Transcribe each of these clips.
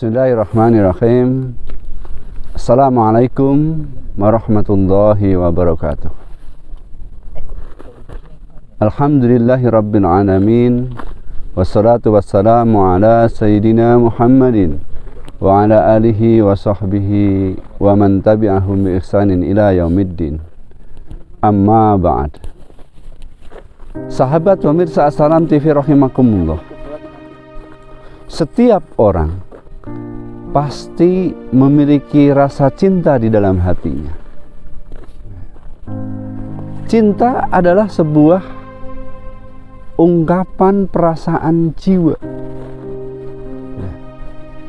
Bismillahirrahmanirrahim. Assalamualaikum warahmatullahi wabarakatuh. Alhamdulillahi rabbil alamin. Wassalatu wassalamu ala sayyidina Muhammadin wa ala alihi wa sahbihi wa man tabi'ahum bi ihsanin ila yaumiddin. Amma ba'd. Sahabat pemirsa Assalam TV rahimakumullah. Setiap orang pasti memiliki rasa cinta di dalam hatinya. Cinta adalah sebuah ungkapan perasaan jiwa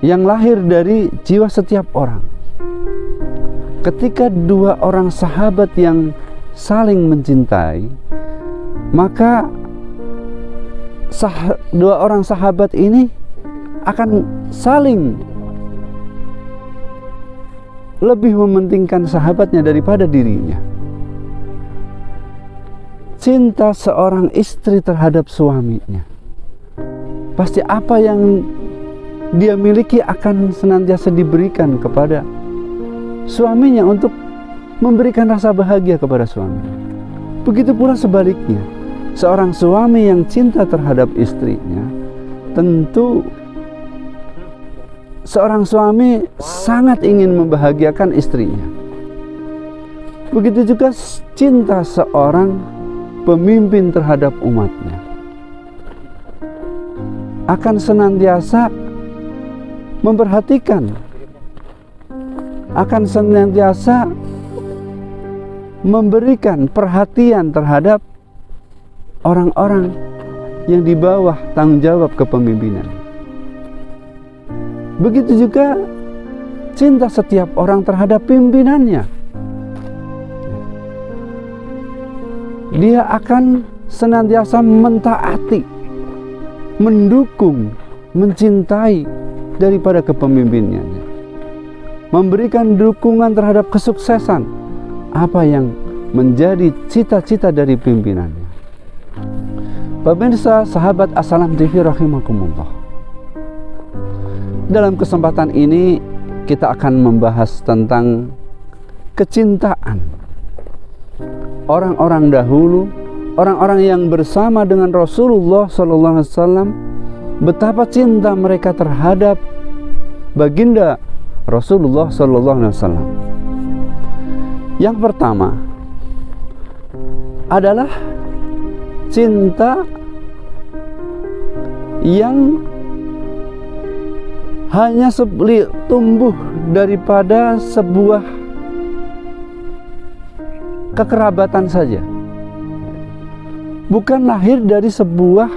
yang lahir dari jiwa setiap orang. Ketika dua orang sahabat yang saling mencintai, maka dua orang sahabat ini akan saling lebih mementingkan sahabatnya daripada dirinya. Cinta seorang istri terhadap suaminya, pasti apa yang dia miliki akan senantiasa diberikan kepada suaminya untuk memberikan rasa bahagia kepada suami. Begitu pula sebaliknya, seorang suami yang cinta terhadap istrinya, tentu seorang suami sangat ingin membahagiakan istrinya. Begitu juga cinta seorang pemimpin terhadap umatnya, akan senantiasa memperhatikan, akan senantiasa memberikan perhatian terhadap orang-orang yang di bawah tanggung jawab kepemimpinan. Begitu juga cinta setiap orang terhadap pimpinannya. Dia akan senantiasa mentaati, mendukung, mencintai daripada kepemimpinannya, memberikan dukungan terhadap kesuksesan apa yang menjadi cita-cita dari pimpinannya. Pemirsa sahabat Assalam TV rahimakumullah. Dalam kesempatan ini kita akan membahas tentang kecintaan orang-orang dahulu, orang-orang yang bersama dengan Rasulullah SAW, betapa cinta mereka terhadap baginda Rasulullah SAW. Yang pertama adalah cinta yang hanya tumbuh daripada sebuah kekerabatan saja, bukan lahir dari sebuah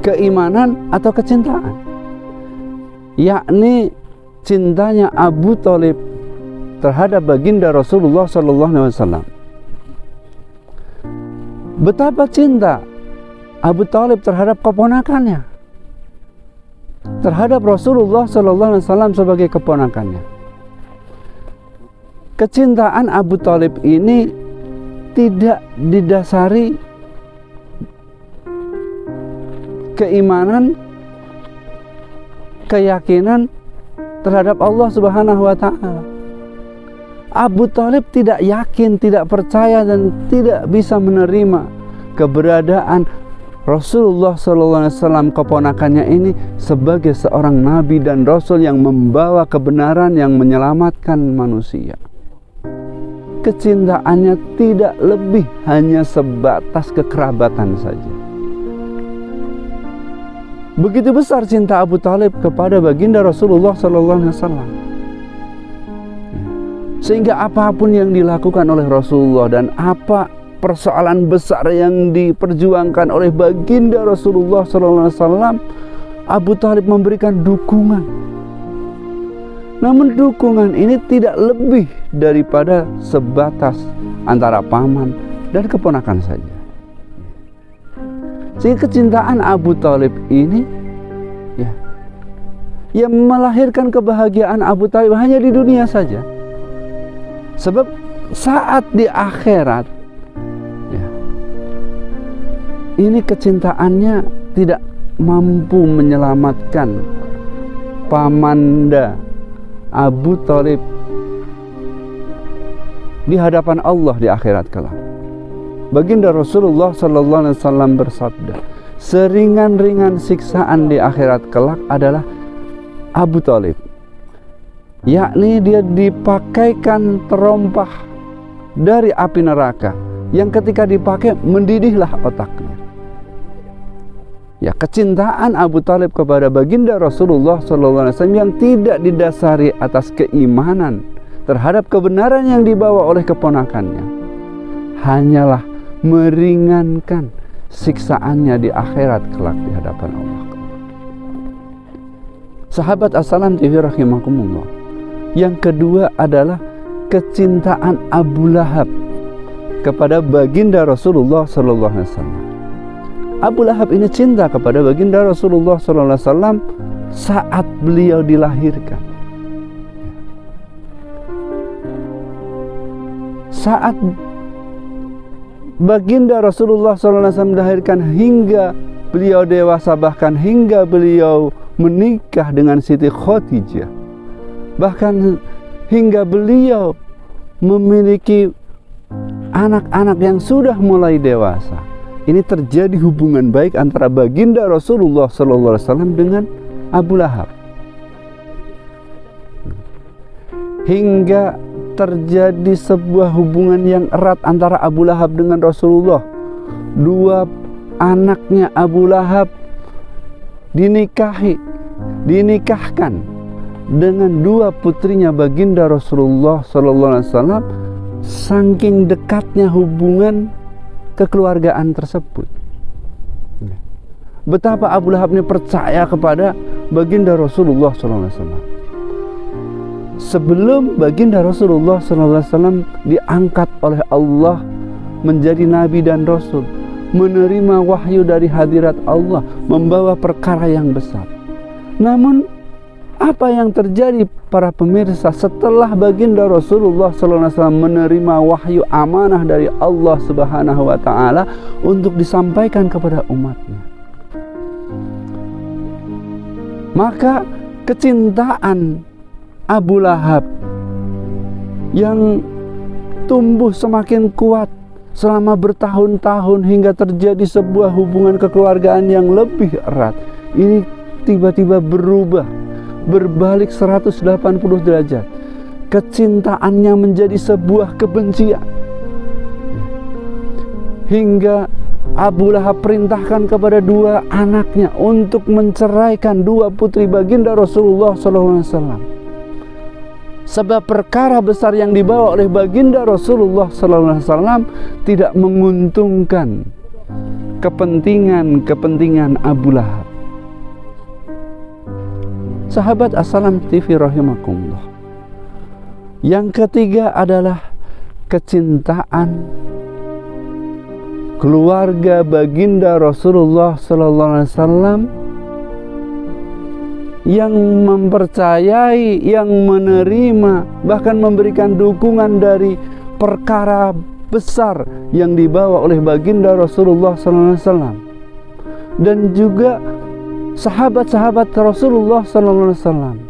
keimanan atau kecintaan, yakni cintanya Abu Thalib terhadap baginda Rasulullah SAW. Betapa cinta Abu Thalib terhadap keponakannya, terhadap Rasulullah SAW sebagai keponakannya. Kecintaan Abu Thalib ini tidak didasari keimanan, keyakinan terhadap Allah Subhanahu wa Ta'ala. Abu Thalib tidak yakin, tidak percaya, dan tidak bisa menerima keberadaan Rasulullah SAW keponakannya ini sebagai seorang nabi dan rasul yang membawa kebenaran yang menyelamatkan manusia. Kecintaannya tidak lebih hanya sebatas kekerabatan saja. Begitu besar cinta Abu Thalib kepada baginda Rasulullah SAW, sehingga apapun yang dilakukan oleh Rasulullah dan apa persoalan besar yang diperjuangkan oleh baginda Rasulullah SAW, Abu Thalib memberikan dukungan. Namun dukungan ini tidak lebih daripada sebatas antara paman dan keponakan saja. Sehingga kecintaan Abu Thalib ini yang melahirkan kebahagiaan Abu Thalib hanya di dunia saja. Sebab saat di akhirat, ini kecintaannya tidak mampu menyelamatkan pamanda Abu Thalib di hadapan Allah di akhirat kelak. Baginda Rasulullah sallallahu alaihi wasallam bersabda, seringan-ringan siksaan di akhirat kelak adalah Abu Thalib, yakni dia dipakaikan terompah dari api neraka yang ketika dipakai mendidihlah otaknya. Ya, kecintaan Abu Thalib kepada baginda Rasulullah SAW yang tidak didasari atas keimanan terhadap kebenaran yang dibawa oleh keponakannya hanyalah meringankan siksaannya di akhirat kelak di hadapan Allah. Sahabat As-Salam TV rahimakumullah. Yang kedua adalah kecintaan Abu Lahab kepada baginda Rasulullah SAW. Abu Lahab ini cinta kepada baginda Rasulullah SAW saat beliau dilahirkan. Saat baginda Rasulullah SAW dilahirkan hingga beliau dewasa, bahkan hingga beliau menikah dengan Siti Khadijah, bahkan hingga beliau memiliki anak-anak yang sudah mulai dewasa. Ini terjadi hubungan baik antara baginda Rasulullah SAW dengan Abu Lahab. Hingga terjadi sebuah hubungan yang erat antara Abu Lahab dengan Rasulullah. Dua anaknya Abu Lahab dinikahkan dengan dua putrinya baginda Rasulullah SAW. Saking dekatnya hubungan kekeluargaan tersebut. Betapa Abu Lahab ini percaya kepada baginda Rasulullah SAW. Sebelum baginda Rasulullah SAW diangkat oleh Allah menjadi nabi dan rasul, menerima wahyu dari hadirat Allah, membawa perkara yang besar. Namun apa yang terjadi para pemirsa setelah baginda Rasulullah SAW menerima wahyu amanah dari Allah Subhanahu wa Ta'ala untuk disampaikan kepada umatnya? Maka kecintaan Abu Lahab yang tumbuh semakin kuat selama bertahun-tahun hingga terjadi sebuah hubungan kekeluargaan yang lebih erat, ini tiba-tiba berubah, berbalik 180 derajat. Kecintaannya menjadi sebuah kebencian, hingga Abu Lahab perintahkan kepada dua anaknya untuk menceraikan dua putri baginda Rasulullah SAW. Sebab perkara besar yang dibawa oleh baginda Rasulullah SAW tidak menguntungkan kepentingan Abu Lahab. Sahabat As-Salam TV rahimakumullah. Yang ketiga adalah kecintaan keluarga baginda Rasulullah SAW yang mempercayai, yang menerima, bahkan memberikan dukungan dari perkara besar yang dibawa oleh baginda Rasulullah SAW, dan juga sahabat-sahabat Rasulullah SAW.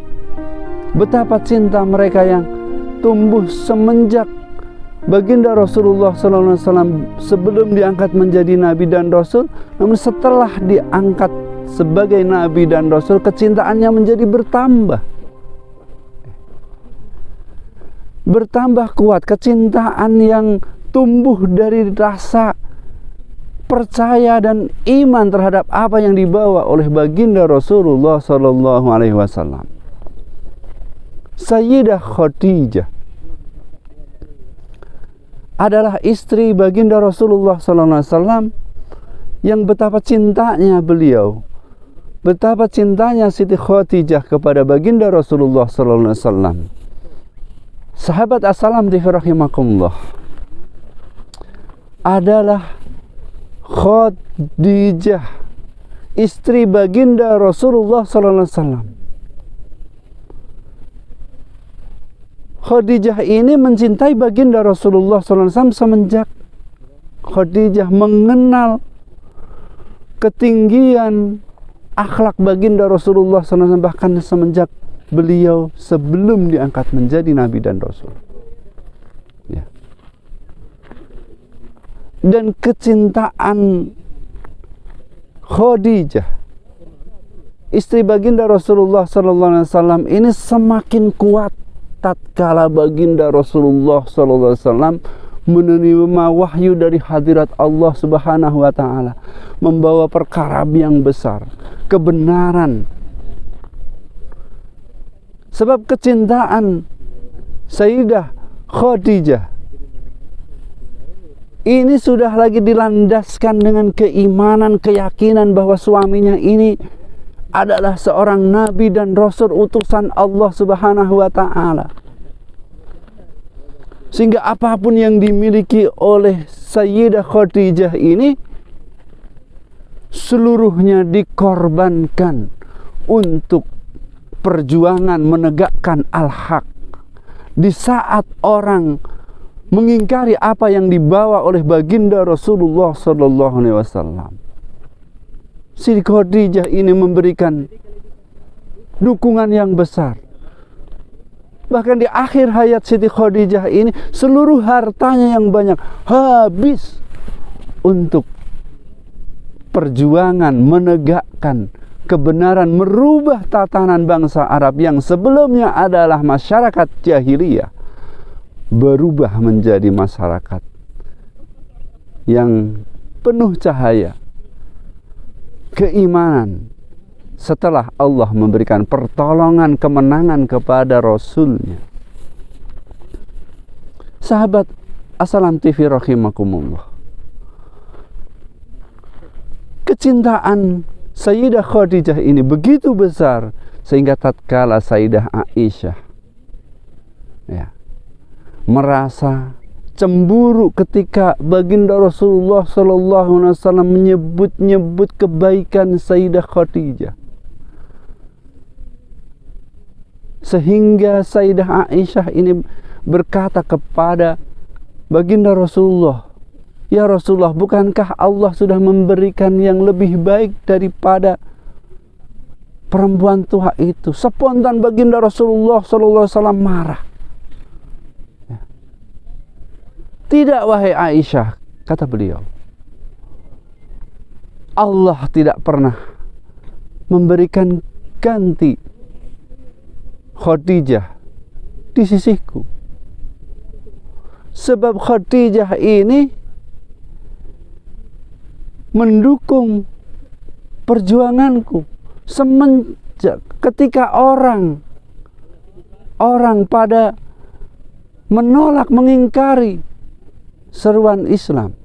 Betapa cinta mereka yang tumbuh semenjak baginda Rasulullah SAW sebelum diangkat menjadi nabi dan rasul, namun setelah diangkat sebagai nabi dan rasul, kecintaannya menjadi bertambah kuat. Kecintaan yang tumbuh dari rasa percaya dan iman terhadap apa yang dibawa oleh baginda Rasulullah SAW. Sayyidah Khadijah adalah istri baginda Rasulullah SAW yang betapa cintanya beliau, betapa cintanya Siti Khadijah kepada baginda Rasulullah SAW. Sahabat As-Salam rahimakumullah, adalah Khadijah, istri baginda Rasulullah SAW. Khadijah ini mencintai baginda Rasulullah SAW semenjak Khadijah mengenal ketinggian akhlak baginda Rasulullah SAW bahkan semenjak beliau sebelum diangkat menjadi Nabi dan Rasul. Ya. Dan kecintaan Khadijah, istri baginda Rasulullah SAW ini semakin kuat tatkala baginda Rasulullah SAW menerima wahyu dari hadirat Allah Subhanahu wa Ta'ala, membawa perkara yang besar, kebenaran. Sebab kecintaan Sayyidah Khadijah ini sudah lagi dilandaskan dengan keimanan, keyakinan bahwa suaminya ini adalah seorang nabi dan rasul utusan Allah Subhanahu wa Ta'ala. Sehingga apapun yang dimiliki oleh Sayyidah Khadijah ini seluruhnya dikorbankan untuk perjuangan menegakkan al-haq. Di saat orang mengingkari apa yang dibawa oleh baginda Rasulullah sallallahu alaihi wasallam, Siti Khadijah ini memberikan dukungan yang besar. Bahkan di akhir hayat Siti Khadijah ini seluruh hartanya yang banyak habis untuk perjuangan menegakkan kebenaran, merubah tatanan bangsa Arab yang sebelumnya adalah masyarakat jahiliyah berubah menjadi masyarakat yang penuh cahaya, keimanan, setelah Allah memberikan pertolongan kemenangan kepada Rasulnya. Sahabat Assalam TV rahimakumullah, kecintaan Sayyidah Khadijah ini begitu besar sehingga tatkala Sayyidah Aisyah merasa cemburu ketika baginda Rasulullah SAW menyebut-nyebut kebaikan Sayyidah Khadijah, sehingga Sayyidah Aisyah ini berkata kepada baginda Rasulullah, "Ya Rasulullah, bukankah Allah sudah memberikan yang lebih baik daripada perempuan tua itu?" Spontan baginda Rasulullah SAW marah. "Tidak wahai Aisyah," kata beliau, "Allah tidak pernah memberikan ganti Khadijah di sisiku. Sebab Khadijah ini mendukung perjuanganku semenjak ketika orang pada menolak, mengingkari seruan Islam.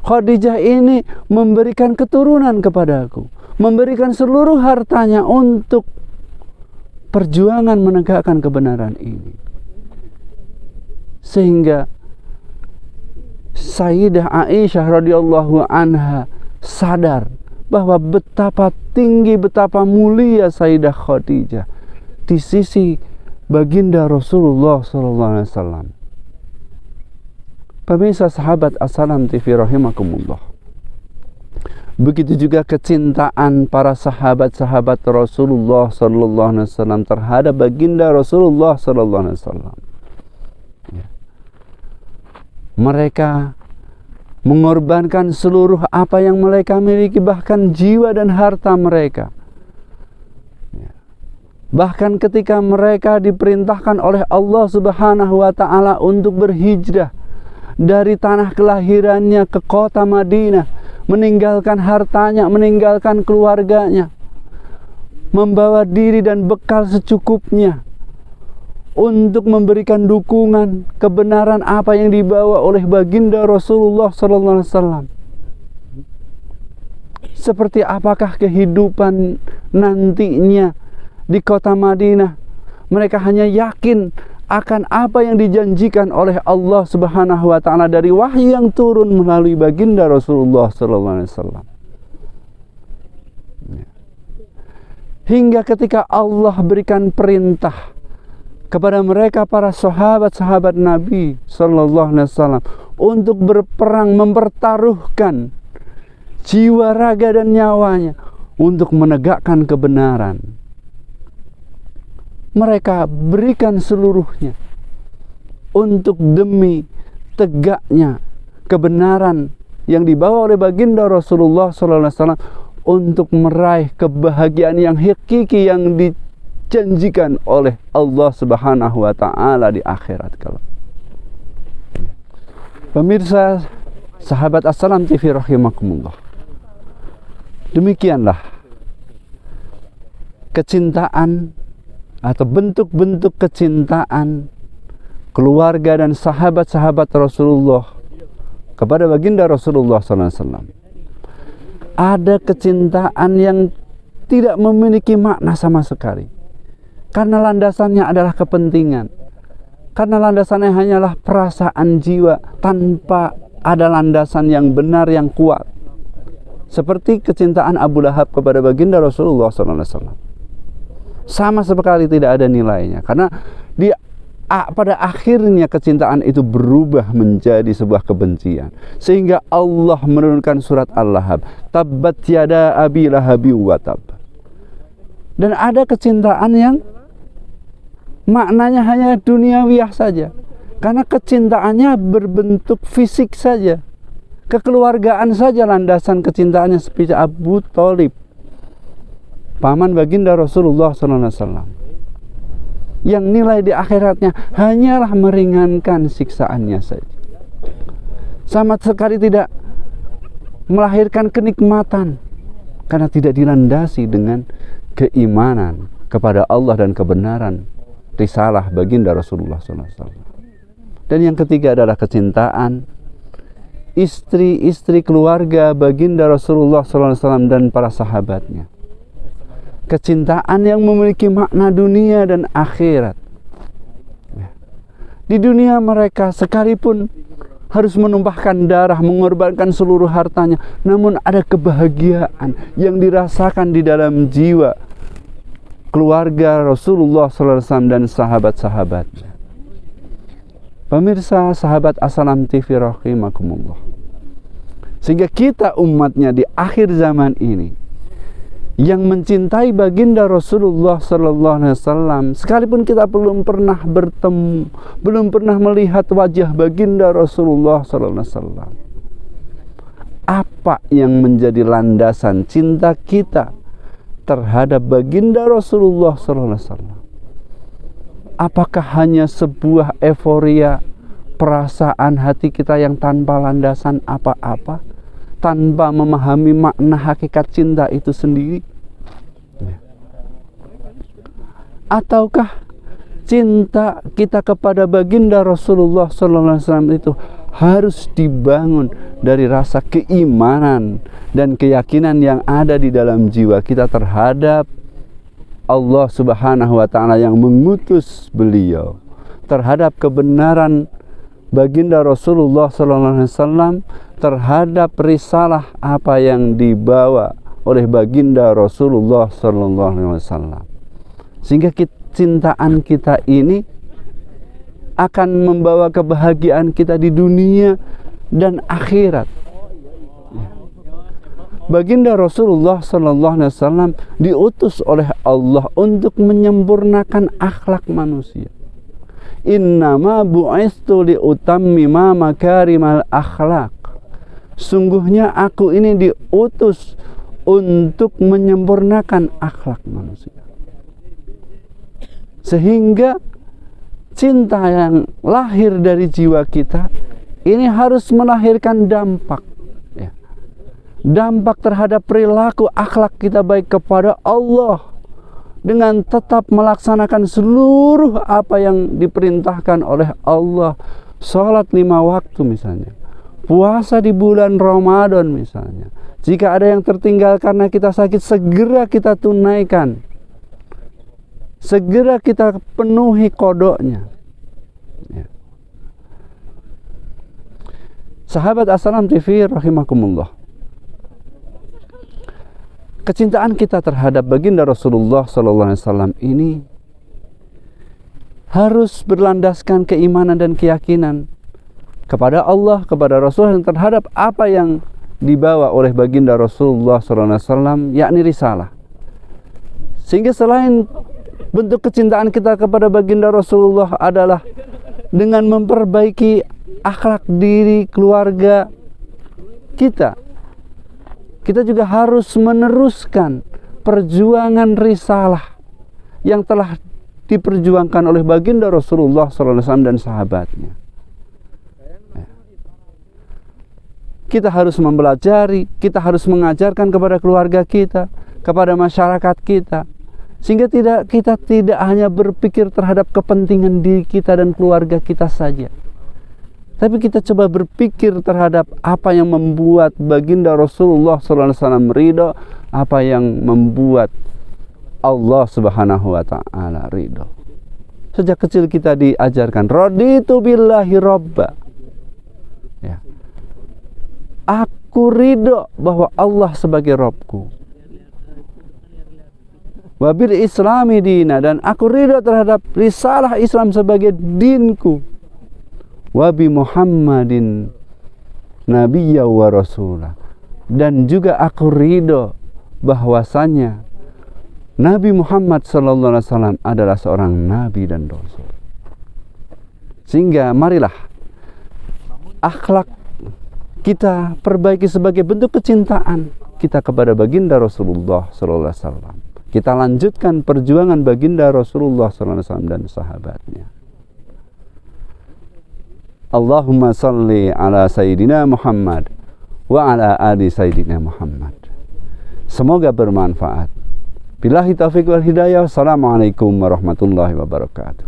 Khadijah ini memberikan keturunan kepadaku, memberikan seluruh hartanya untuk perjuangan menegakkan kebenaran ini." Sehingga Sayyidah Aisyah radhiyallahu anha sadar bahwa betapa tinggi, betapa mulia Sayyidah Khadijah di sisi baginda Rasulullah SAW. Pemirsa sahabat Assalam TV rahimakumullah, begitu juga kecintaan para sahabat-sahabat Rasulullah SAW terhadap baginda Rasulullah SAW. Mereka mengorbankan seluruh apa yang mereka miliki, bahkan jiwa dan harta mereka. Bahkan ketika mereka diperintahkan oleh Allah Subhanahu wa Ta'ala untuk berhijrah dari tanah kelahirannya ke kota Madinah, meninggalkan hartanya, meninggalkan keluarganya, membawa diri dan bekal secukupnya untuk memberikan dukungan kebenaran apa yang dibawa oleh baginda Rasulullah SAW. Seperti apakah kehidupan nantinya di kota Madinah? Mereka hanya yakin akan apa yang dijanjikan oleh Allah Subhanahu wa Ta'ala dari wahyu yang turun melalui baginda Rasulullah SAW. Hingga ketika Allah berikan perintah kepada mereka para sahabat-sahabat Nabi sallallahu alaihi wasallam untuk berperang, mempertaruhkan jiwa, raga, dan nyawanya untuk menegakkan kebenaran. Mereka berikan seluruhnya untuk demi tegaknya kebenaran yang dibawa oleh baginda Rasulullah SAW untuk meraih kebahagiaan yang hakiki yang dijanjikan oleh Allah Subhanahu wa Ta'ala di akhirat kelak. Pemirsa, sahabat Assalam TV rahimakumullah, demikianlah kecintaan atau bentuk-bentuk kecintaan keluarga dan sahabat-sahabat Rasulullah kepada baginda Rasulullah SAW. Ada kecintaan yang tidak memiliki makna sama sekali, karena landasannya adalah kepentingan, karena landasannya hanyalah perasaan jiwa tanpa ada landasan yang benar yang kuat, seperti kecintaan Abu Lahab kepada baginda Rasulullah SAW. Sama sekali tidak ada nilainya, karena pada akhirnya kecintaan itu berubah menjadi sebuah kebencian, sehingga Allah menurunkan surat Al-Lahab, tabbat yada abi lahabi wa tab. Dan ada kecintaan yang maknanya hanya duniawiyah saja, karena kecintaannya berbentuk fisik saja, kekeluargaan saja landasan kecintaannya, seperti Abu Thalib, paman baginda Rasulullah SAW, yang nilai di akhiratnya hanyalah meringankan siksaannya saja, sama sekali tidak melahirkan kenikmatan, karena tidak dilandasi dengan keimanan kepada Allah dan kebenaran risalah baginda Rasulullah SAW. Dan yang ketiga adalah kecintaan istri-istri keluarga baginda Rasulullah SAW dan para sahabatnya. Kecintaan yang memiliki makna dunia dan akhirat. Di dunia mereka sekalipun harus menumpahkan darah, mengorbankan seluruh hartanya, namun ada kebahagiaan yang dirasakan di dalam jiwa keluarga Rasulullah SAW dan sahabat-sahabatnya. Pemirsa, sahabat Assalam TV rahimakumullah, sehingga kita umatnya di akhir zaman ini yang mencintai baginda Rasulullah SAW, sekalipun kita belum pernah bertemu, belum pernah melihat wajah baginda Rasulullah SAW, apa yang menjadi landasan cinta kita terhadap baginda Rasulullah SAW? Apakah hanya sebuah euforia, perasaan hati kita yang tanpa landasan apa-apa, tanpa memahami makna hakikat cinta itu sendiri? Ataukah cinta kita kepada baginda Rasulullah SAW itu harus dibangun dari rasa keimanan dan keyakinan yang ada di dalam jiwa kita terhadap Allah Subhanahu wa Ta'ala yang mengutus beliau, terhadap kebenaran baginda Rasulullah SAW, terhadap risalah apa yang dibawa oleh baginda Rasulullah SAW, sehingga cintaan kita ini akan membawa kebahagiaan kita di dunia dan akhirat. Baginda Rasulullah SAW diutus oleh Allah untuk menyempurnakan akhlak manusia. Innama bu'istu liutammima makarimal akhlak. Sungguhnya aku ini diutus untuk menyempurnakan akhlak manusia, sehingga cinta yang lahir dari jiwa kita ini harus melahirkan dampak, dampak terhadap perilaku akhlak kita baik kepada Allah, dengan tetap melaksanakan seluruh apa yang diperintahkan oleh Allah. Sholat 5 waktu misalnya, puasa di bulan Ramadan misalnya, jika ada yang tertinggal karena kita sakit, segera kita tunaikan, segera kita penuhi kodoknya. Sahabat Assalam TV rahimakumullah, kecintaan kita terhadap baginda Rasulullah SAW ini harus berlandaskan keimanan dan keyakinan kepada Allah, kepada Rasul, dan terhadap apa yang dibawa oleh baginda Rasulullah SAW, yakni risalah. Sehingga selain bentuk kecintaan kita kepada baginda Rasulullah adalah dengan memperbaiki akhlak diri keluarga kita, kita juga harus meneruskan perjuangan risalah yang telah diperjuangkan oleh baginda Rasulullah SAW dan sahabatnya. Kita harus mempelajari, kita harus mengajarkan kepada keluarga kita, kepada masyarakat kita, sehingga kita tidak hanya berpikir terhadap kepentingan diri kita dan keluarga kita saja, tapi kita coba berpikir terhadap apa yang membuat baginda Rasulullah SAW ridho, apa yang membuat Allah Subhanahu wa ta'ala ridho. Sejak kecil kita diajarkan raditu billahi robba, ya. Aku ridho bahwa Allah sebagai Robku, wabil islami dina, dan aku ridho terhadap risalah Islam sebagai dinku, wabi Muhammadin nabiyya wa rasulah, dan juga aku ridho bahwasanya Nabi Muhammad SAW adalah seorang nabi dan rasul. Sehingga marilah akhlak kita perbaiki sebagai bentuk kecintaan kita kepada baginda Rasulullah SAW. Kita lanjutkan perjuangan baginda Rasulullah SAW dan sahabatnya. Allahumma salli ala Sayyidina Muhammad wa ala ali Sayyidina Muhammad. Semoga bermanfaat. Billahi taufiq wal hidayah. Assalamualaikum warahmatullahi wabarakatuh.